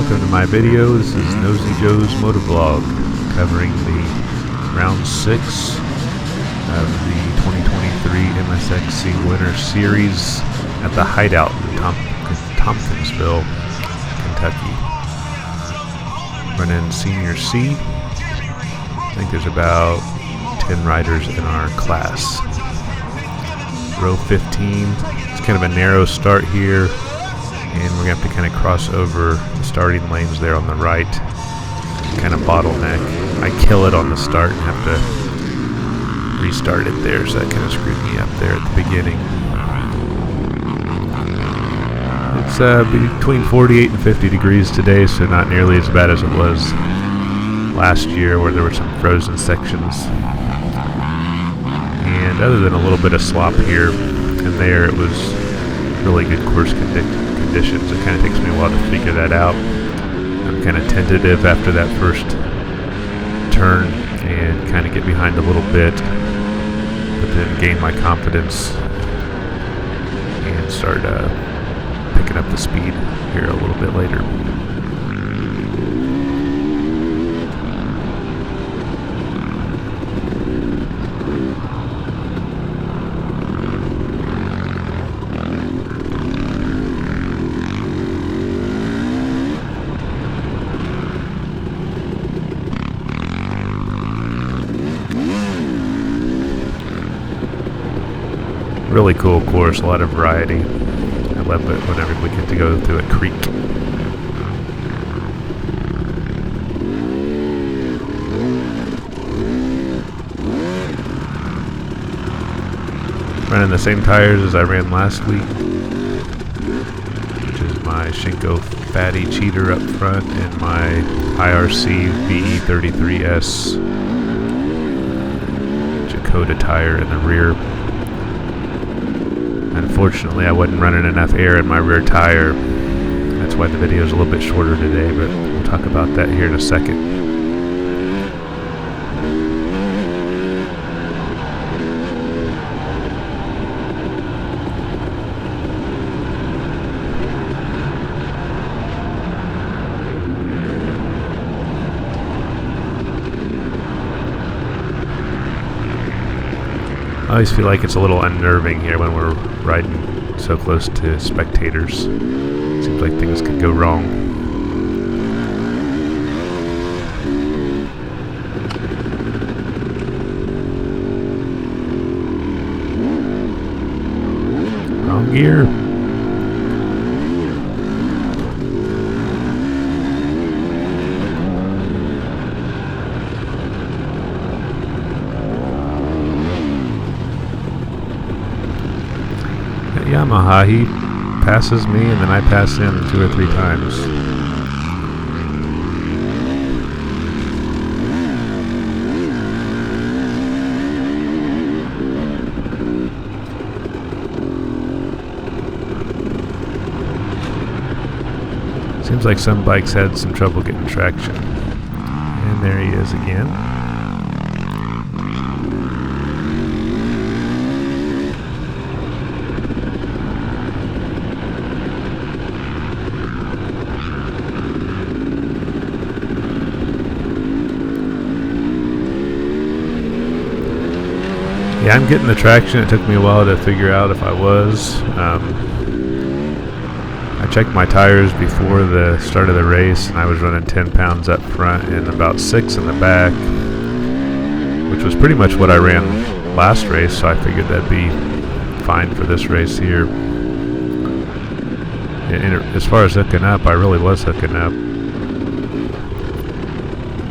Welcome to my video. This is Nosy Joe's Motovlog, covering the round 6 of the 2023 MSXC Winter Series at the Hideout in Tompkinsville, Kentucky. Running Senior C. I think there's about 10 riders in our class. Row 15. It's kind of a narrow start here, and we're going to have to kind of cross over the starting lanes there on the right, kind of bottleneck. I kill it on the start and have to restart it there, so that kind of screwed me up there at the beginning. It's between 48 and 50 degrees today, so not nearly as bad as it was last year where there were some frozen sections. And other than a little bit of slop here and there, it was really good course conditions. It kind of takes me a while to figure that out. I'm kind of tentative after that first turn and kind of get behind a little bit, but then gain my confidence and start picking up the speed here a little bit later. Really cool course, a lot of variety. I love it whenever we get to go through a creek. Running the same tires as I ran last week, which is my Shinko Fatty Cheater up front and my IRC VE33S Dakota tire in the rear. Unfortunately, I wasn't running enough air in my rear tire. That's why the video is a little bit shorter today, but we'll talk about that here in a second. I always feel like it's a little unnerving here when we're riding so close to spectators. Seems like things could go wrong. Wrong gear. Yamaha, he passes me and then I pass him 2 or 3 times. Seems like some bikes had some trouble getting traction. And there he is again. Yeah, I'm getting the traction. It took me a while to figure out if I was. I checked my tires before the start of the race, and I was running 10 pounds up front and about 6 in the back, which was pretty much what I ran last race, so I figured that'd be fine for this race here. And as far as hooking up, I really was hooking up.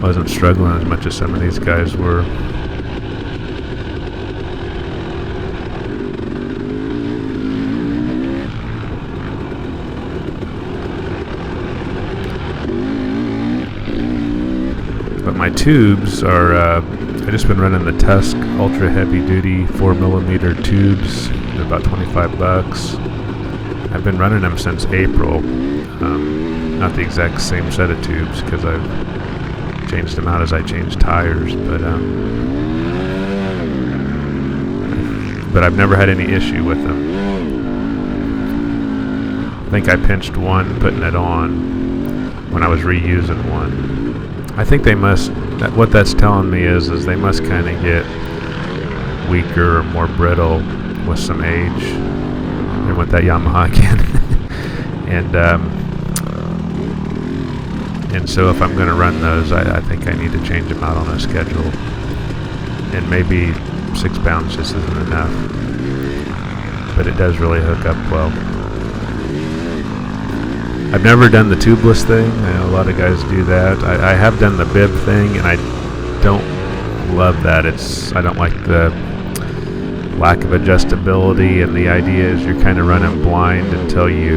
Wasn't struggling as much as some of these guys were. But my tubes are, I've just been running the Tusk Ultra Heavy Duty 4mm tubes. They're about $25. I've been running them since April. Not the exact same set of tubes because I've changed them out as I changed tires, but I've never had any issue with them. I think I pinched one putting it on, when I was reusing one. I think they must, what that's telling me is they must kind of get weaker or more brittle with some age. And with that Yamaha again. and so if I'm going to run those, I think I need to change them out on a schedule. And maybe 6 pounds just isn't enough. But it does really hook up well. I've never done the tubeless thing. I know a lot of guys do that. I have done the bib thing, and I don't love that. I don't like the lack of adjustability, and the idea is you're kind of running blind until you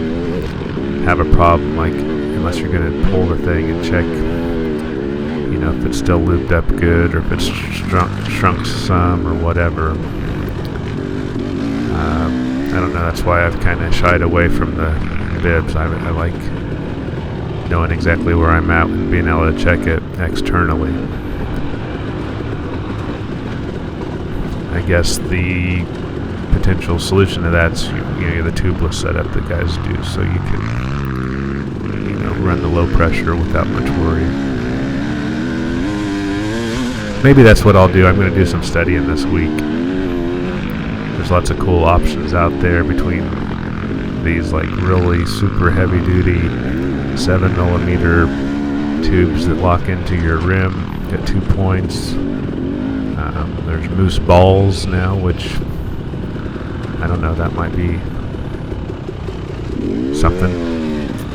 have a problem, like unless you're going to pull the thing and check, you know, if it's still lubed up good or if it's shrunk some or whatever. I don't know, that's why I've kind of shied away from the bibs. I like knowing exactly where I'm at and being able to check it externally. I guess the potential solution to that's the tubeless setup that guys do, so you can run the low pressure without much worry. Maybe that's what I'll do. I'm going to do some studying this week. There's lots of cool options out there between these like really super heavy duty 7mm tubes that lock into your rim at 2 points. There's moose balls now, which I don't know, that might be something.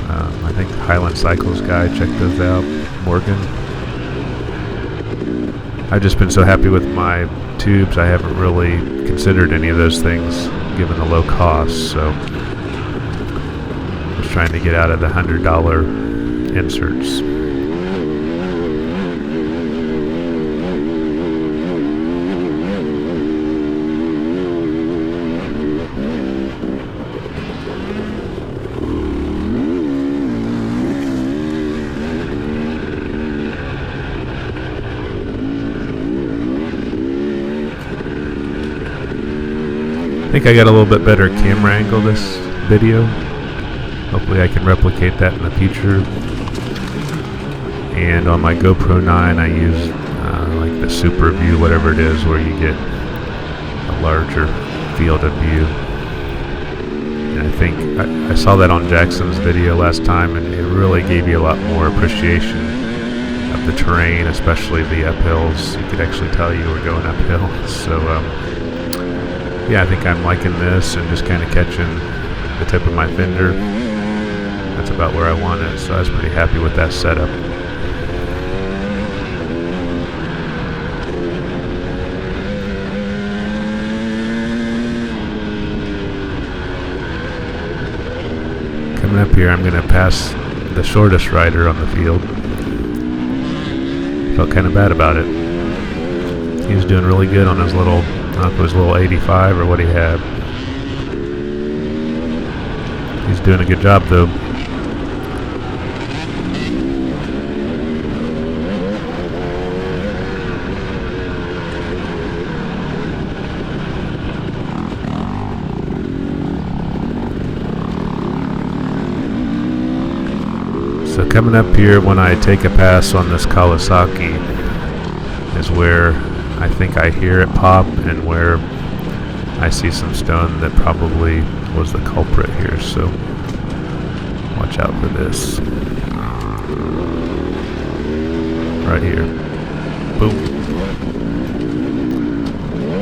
I think Highland Cycles guy, check those out. Morgan. I've just been so happy with my tubes, I haven't really considered any of those things given the low cost, so I was trying to get out of the $100 inserts. I think I got a little bit better camera angle this video. Hopefully I can replicate that in the future. And on my GoPro 9 I use like the super view, whatever it is, where you get a larger field of view. And I think I saw that on Jackson's video last time, and it really gave you a lot more appreciation of the terrain, especially the uphills. You could actually tell you were going uphill. So yeah, I think I'm liking this and just kind of catching the tip of my fender. That's about where I want it, so I was pretty happy with that setup. Coming up here, I'm going to pass the shortest rider on the field. Felt kind of bad about it. He was doing really good on his little, I don't know if it was a little 85 or what he had. He's doing a good job though. So coming up here, when I take a pass on this Kawasaki, is where I think I hear it pop, and where I see some stone that probably was the culprit here, so watch out for this. Right here. Boom.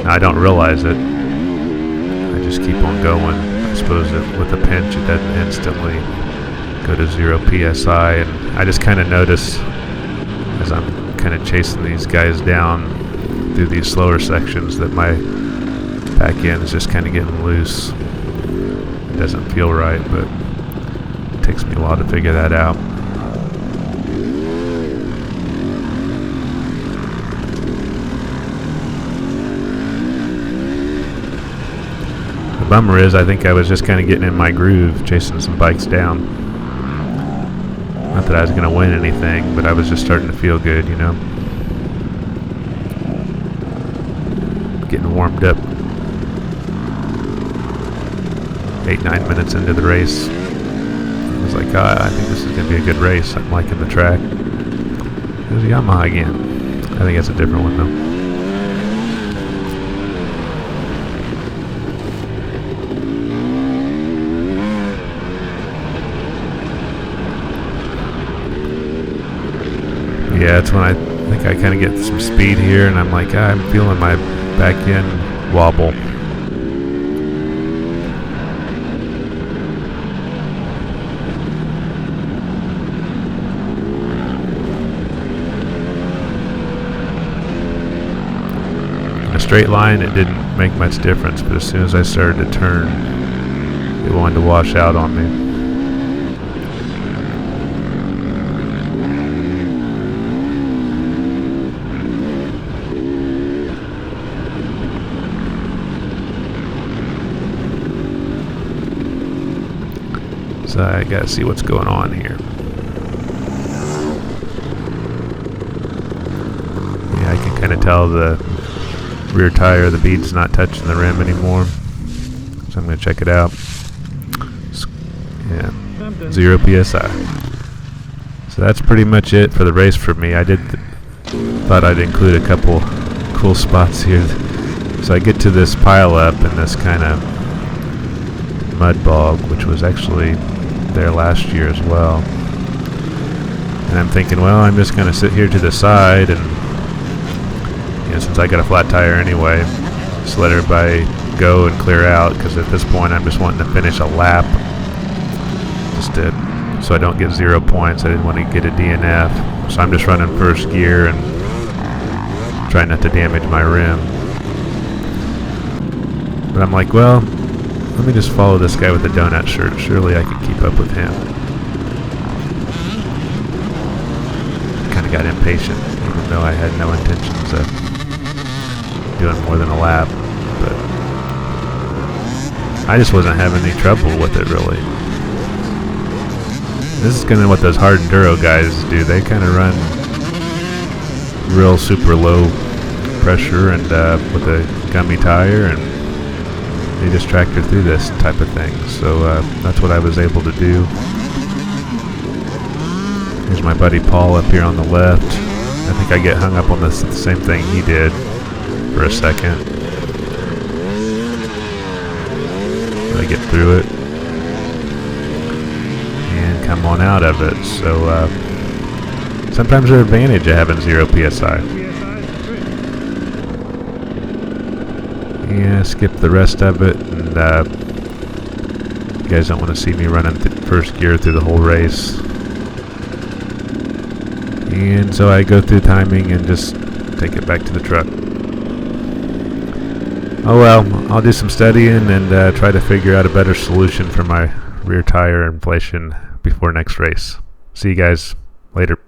Now, I don't realize it. I just keep on going. I suppose that with a pinch it doesn't instantly go to 0 PSI, and I just kind of notice as I'm kind of chasing these guys down through these slower sections that my back end is just kind of getting loose. It doesn't feel right, but it takes me a while to figure that out. The bummer is I think I was just kind of getting in my groove chasing some bikes down. Not that I was going to win anything, but I was just starting to feel good, you know. Getting warmed up 8-9 minutes into the race. was like, I think this is going to be a good race. I'm liking the track. There's a Yamaha again. I think that's a different one though. Yeah, it's when I think I kind of get some speed here, and I'm like, I'm feeling my back end wobble. In a straight line, it didn't make much difference, but as soon as I started to turn, it wanted to wash out on me. So I gotta see what's going on here. Yeah, I can kind of tell the rear tire, the bead's not touching the rim anymore. So I'm gonna check it out. Yeah, 0 PSI. So that's pretty much it for the race for me. I thought I'd include a couple cool spots here. So I get to this pile up in this kind of mud bog, which was actually there last year as well. And I'm thinking, well, I'm just going to sit here to the side, and since I got a flat tire anyway, just let everybody go and clear out, because at this point I'm just wanting to finish a lap so I don't get 0 points. I didn't want to get a DNF, so I'm just running first gear and trying not to damage my rim. But I'm like, well, let me just follow this guy with the donut shirt. Surely I can keep up with him. Kind of got impatient, even though I had no intentions of doing more than a lap. But I just wasn't having any trouble with it, really. This is kind of what those hard enduro guys do. They kind of run real super low pressure and with a gummy tire, and they just tractor through this type of thing. So that's what I was able to do. Here's my buddy Paul up here on the left. I think I get hung up on the same thing he did for a second. I get through it and come on out of it. So sometimes there's an advantage of having 0 PSI. Yeah, skip the rest of it, and you guys don't want to see me running first gear through the whole race. And so I go through timing and just take it back to the truck. Oh well, I'll do some studying and try to figure out a better solution for my rear tire inflation before next race. See you guys later.